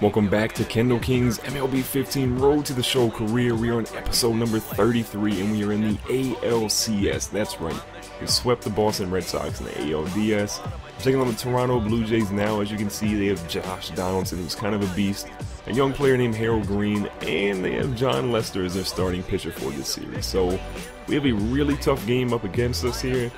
Welcome back to Kendall King's MLB 15 Road to the Show career. We are on episode number 33 and we are in the ALCS. That's right. We swept the Boston Red Sox in the ALDS. We're taking on the Toronto Blue Jays now. As you can see, they have Josh Donaldson, who's kind of a beast, a young player named Harold Green, and they have John Lester as their starting pitcher for this series. So we have a really tough game up against us here,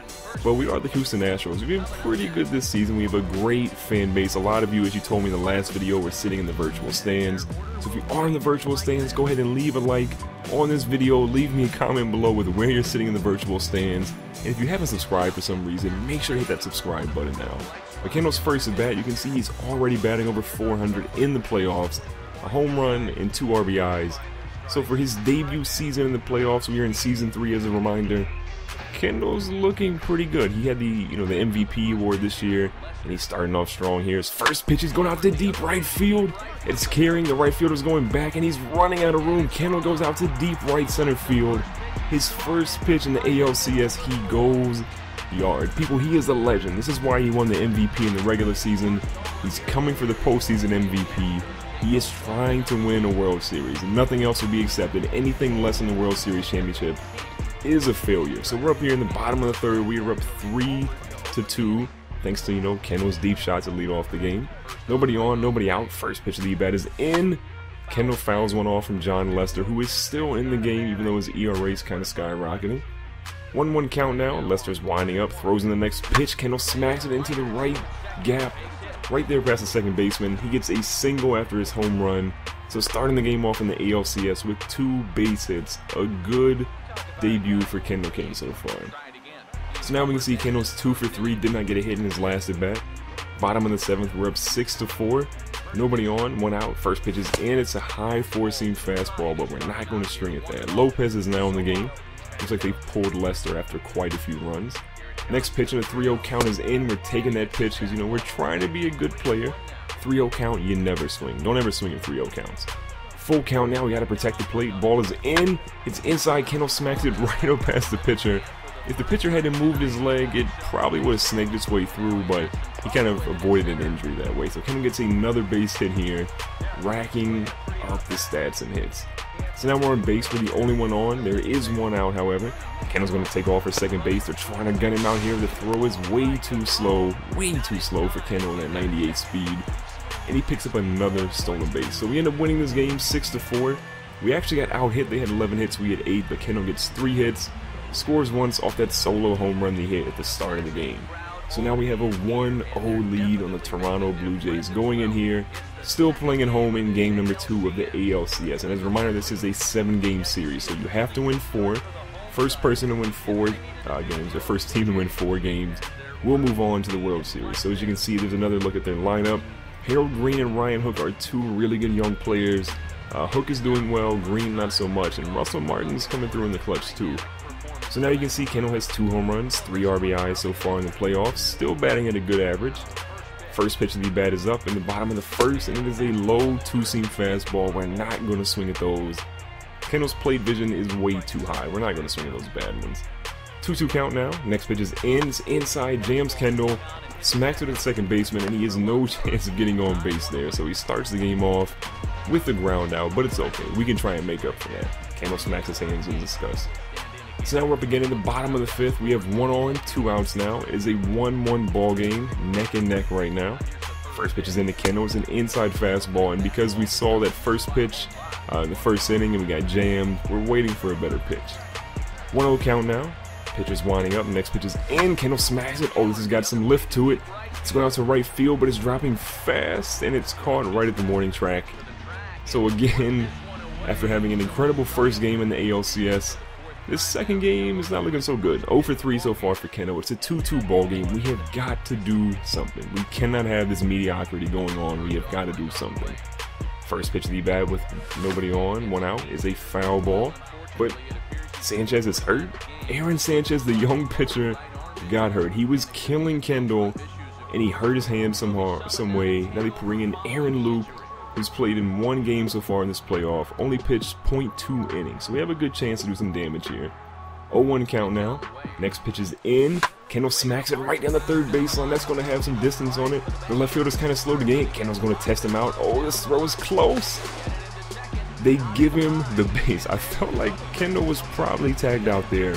but we are the Houston Astros. We've been pretty good this season. We have a great fan base. A lot of you, as you told me in the last video, were sitting in the virtual stands. So if you are in the virtual stands, go ahead and leave a like on this video. Leave me a comment below with where you're sitting in the virtual stands. And if you haven't subscribed for some reason, make sure to hit that subscribe button now. Kendall's first at bat, you can see he's already batting over 400 in the playoffs, a home run and 2 RBIs. So for his debut season in the playoffs, we are in season 3 as a reminder. Kendall's looking pretty good. He had the the MVP award this year, and he's starting off strong here. His first pitch is going out to deep right field. It's carrying, the right fielder's going back, and he's running out of room. Kendall goes out to deep right center field. His first pitch in the ALCS, he goes yard. People, he is a legend. This is why he won the MVP in the regular season. He's coming for the postseason MVP. He is trying to win a World Series, and nothing else will be accepted. Anything less than the World Series championship is a failure. So we're up here in the bottom of the third. We are up 3-2 thanks to Kendall's deep shot to lead off the game. Nobody on, nobody out. First pitch of the bat is in. Kendall fouls one off from John Lester, who is still in the game even though his ERA is kind of skyrocketing. 1-1 count now. Lester's winding up, throws in the next pitch. Kendall smacks it into the right gap, right there past the second baseman. He gets a single after his home run. So starting the game off in the ALCS with 2 base hits. A good debut for Kendall King so far. So now we can see Kendall's 2 for 3, did not get a hit in his last at bat. Bottom of the 7th, we're up 6-4. Nobody on, 1 out. First pitch is in. It's a high 4-seam fastball, but we're not going to string it there. Lopez is now in the game. Looks like they've pulled Lester after quite a few runs. Next pitch in a 3-0 count is in. We're taking that pitch because we're trying to be a good player. 3-0 count, you never swing. Don't ever swing in 3-0 counts. Full count now, we got to protect the plate. Ball is in. It's inside. Kendall smacks it right up past the pitcher. If the pitcher hadn't moved his leg, it probably would have snaked its way through, but he kind of avoided an injury that way. So Kendall gets another base hit here, racking up the stats and hits. So now we're on base. We're the only one on. There is 1 out, however. Kendall's going to take off for second base. They're trying to gun him out here. The throw is way too slow for Kendall at 98 speed. And he picks up another stolen base. So we end up winning this game 6-4. We actually got out hit. They had 11 hits. We had 8, but Kendall gets 3 hits. Scores once off that solo home run he hit at the start of the game. So now we have a 1-0 lead on the Toronto Blue Jays going in here, still playing at home in game number 2 of the ALCS. And as a reminder, this is a 7-game series, so you have to win 4. First person to win 4 games, or first team to win 4 games, will move on to the World Series. So as you can see, there's another look at their lineup. Harold Green and Ryan Hook are 2 really good young players. Hook is doing well, Green not so much, and Russell Martin's coming through in the clutch too. So now you can see Kendall has 2 home runs, 3 RBIs so far in the playoffs, still batting at a good average. First pitch of the bat is up in the bottom of the first, and it is a low 2-seam fastball. We're not going to swing at those. Kendall's plate vision is way too high. We're not going to swing at those bad ones. 2-2 count now. Next pitch is in. It's inside. Jams Kendall. Smacks it at the second baseman, and he has no chance of getting on base there. So he starts the game off with the ground out, but it's okay. We can try and make up for that. Kendall smacks his hands in disgust. So now we're up again in the bottom of the 5th. We have 1 on, 2 outs now. It is a 1-1 ball game, neck and neck right now. First pitch is into Kendall. It's an inside fastball, and because we saw that first pitch in the first inning and we got jammed, we're waiting for a better pitch. 1-0 count now. Pitcher's winding up. Next pitch is in. Kendall smacks it. Oh, this has got some lift to it. It's going out to right field, but it's dropping fast, and it's caught right at the warning track. So again, after having an incredible first game in the ALCS, this second game is not looking so good. 0 for 3 so far for Kendall. It's a 2-2 ball game. We have got to do something. We cannot have this mediocrity going on. We have got to do something. First pitch of the bat with nobody on, 1 out, is a foul ball. But Sanchez is hurt. Aaron Sanchez, the young pitcher, got hurt. He was killing Kendall, and he hurt his hand some way. Now they bring in Aaron Loop, who's played in 1 game so far in this playoff, only pitched 0.2 innings, so we have a good chance to do some damage here. 0-1 count now. Next pitch is in. Kendall smacks it right down the third baseline. That's going to have some distance on it. The left fielder's kind of slow to get. Kendall's going to test him out. Oh, this throw is close. They give him the base. I felt like Kendall was probably tagged out there,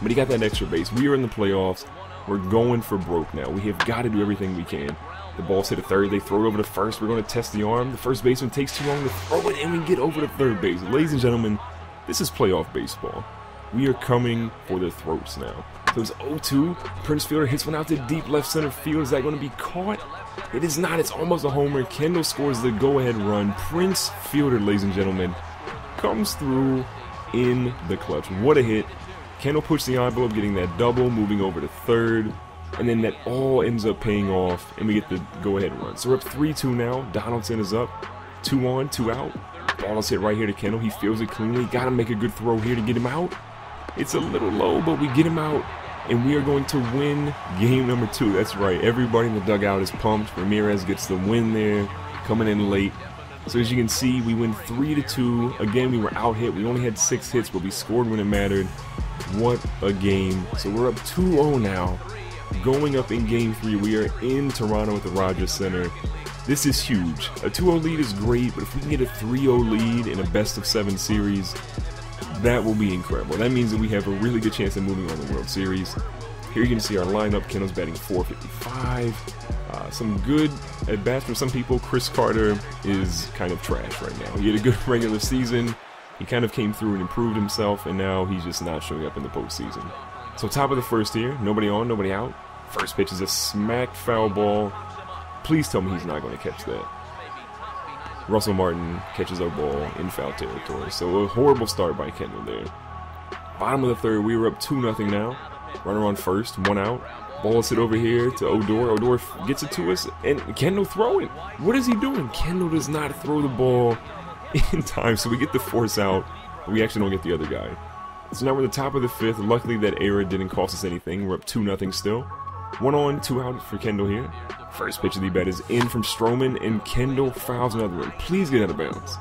but he got that extra base. We are in the playoffs. We're going for broke now. We have got to do everything we can. The ball's hit to third. They throw it over to first. We're going to test the arm. The first baseman takes too long to throw it, and we get over to third base. Ladies and gentlemen, this is playoff baseball. We are coming for their throats now. So it's 0-2. Prince Fielder hits one out to deep left center field. Is that going to be caught? It is not. It's almost a homer. Kendall scores the go-ahead run. Prince Fielder, ladies and gentlemen, comes through in the clutch. What a hit. Kendall pushed the envelope, getting that double, moving over to third. And then that all ends up paying off, and we get the go-ahead run. So we're up 3-2 now. Donaldson is up. 2 on, 2 out. Ball is hit right here to Kendall. He feels it cleanly. Got to make a good throw here to get him out. It's a little low, but we get him out, and we are going to win game number 2. That's right. Everybody in the dugout is pumped. Ramirez gets the win there, coming in late. So as you can see, we win 3-2. Again, we were out hit. We only had 6 hits, but we scored when it mattered. What a game. So we're up 2-0 now. Going up in game 3, we are in Toronto at the Rogers Center. This is huge. A 2-0 lead is great, but if we can get a 3-0 lead in a best-of-7 series, that will be incredible. That means that we have a really good chance of moving on the World Series. Here you can see our lineup. Kendall's batting .455. Some good at-bats from some people. Chris Carter is kind of trash right now. He had a good regular season. He kind of came through and improved himself, and now he's just not showing up in the postseason. So top of the first here, nobody on, nobody out. First pitch is a smacked foul ball. Please tell me he's not going to catch that. Russell Martin catches our ball in foul territory. So a horrible start by Kendall there. Bottom of the third, we were up 2-0 now. Runner on first, 1 out. Ball is hit over here to Odor. Odor gets it to us, and Kendall throwing. What is he doing? Kendall does not throw the ball in time, so we get the force out, but we actually don't get the other guy. So now we're at the top of the 5th. Luckily that error didn't cost us anything. We're up 2-0 still. 1 on, 2 out for Kendall here. First pitch of the bat is in from Stroman, and Kendall fouls another one. Please get out of bounds.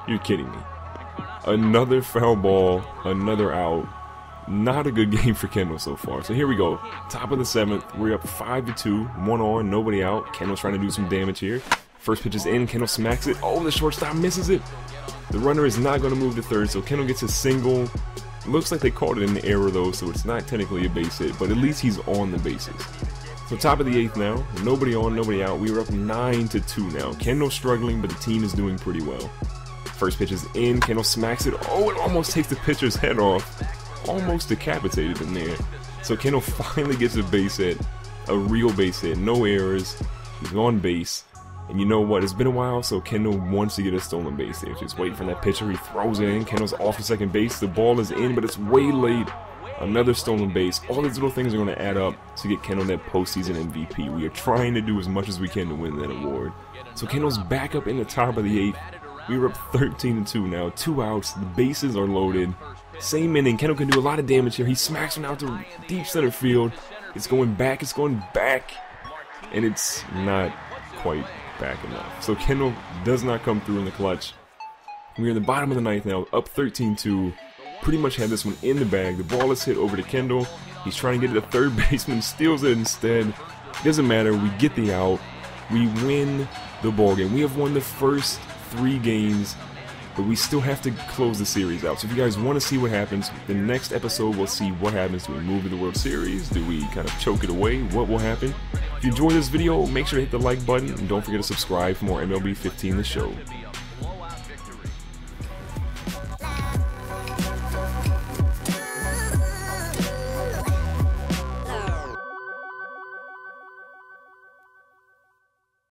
You're kidding me. Another foul ball, another out. Not a good game for Kendall so far. So here we go. Top of the 7th. We're up 5-2. 1 on, nobody out. Kendall's trying to do some damage here. First pitch is in. Kendall smacks it. Oh, the shortstop misses it. The runner is not going to move to third, so Kendall gets a single. Looks like they called it an error though, so it's not technically a base hit, but at least he's on the bases. So top of the 8th now. Nobody on, nobody out. We were up 9-2 now. Kendall struggling, but the team is doing pretty well. First pitch is in. Kendall smacks it. Oh, it almost takes the pitcher's head off. Almost decapitated him there. So Kendall finally gets a base hit. A real base hit. No errors. He's on base. And you know what? It's been a while, so Kendall wants to get a stolen base there. Just waiting for that pitcher. He throws it in. Kendall's off to second base. The ball is in, but it's way late. Another stolen base. All these little things are going to add up to get Kendall that postseason MVP. We are trying to do as much as we can to win that award. So Kendall's back up in the top of the 8th. We were up 13-2 now. 2 outs. The bases are loaded. Same inning. Kendall can do a lot of damage here. He smacks one out to deep center field. It's going back. It's going back. And it's not quite back enough. So Kendall does not come through in the clutch. We're in the bottom of the 9th now, up 13-2. Pretty much had this one in the bag. The ball is hit over to Kendall. He's trying to get it to third baseman, steals it instead. Doesn't matter. We get the out. We win the ball game. We have won the first 3 games, but we still have to close the series out. So if you guys want to see what happens, the next episode we'll see what happens. Do we move to the World Series? Do we kind of choke it away? What will happen? If you enjoyed this video, make sure to hit the like button, and don't forget to subscribe for more MLB 15 The Show.